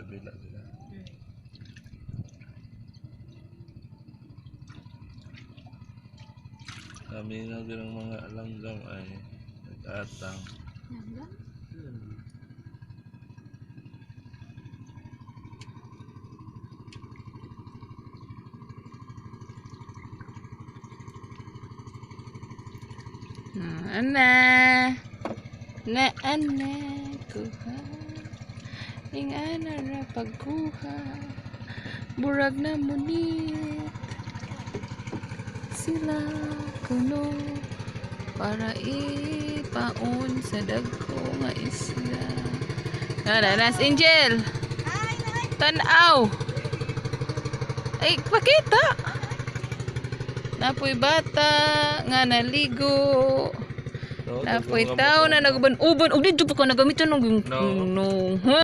kabila sila. Kami na ng mga langgam ay nag-atang. Ana kuha ing ana ra pagkuha burag na munit sila kuno para ipaon sa dagko nga isla. Nas Angel tanaw ay pakita napoy bata nga naligo. Napoy tao na nagban-uban og dito pa ko nagamit ng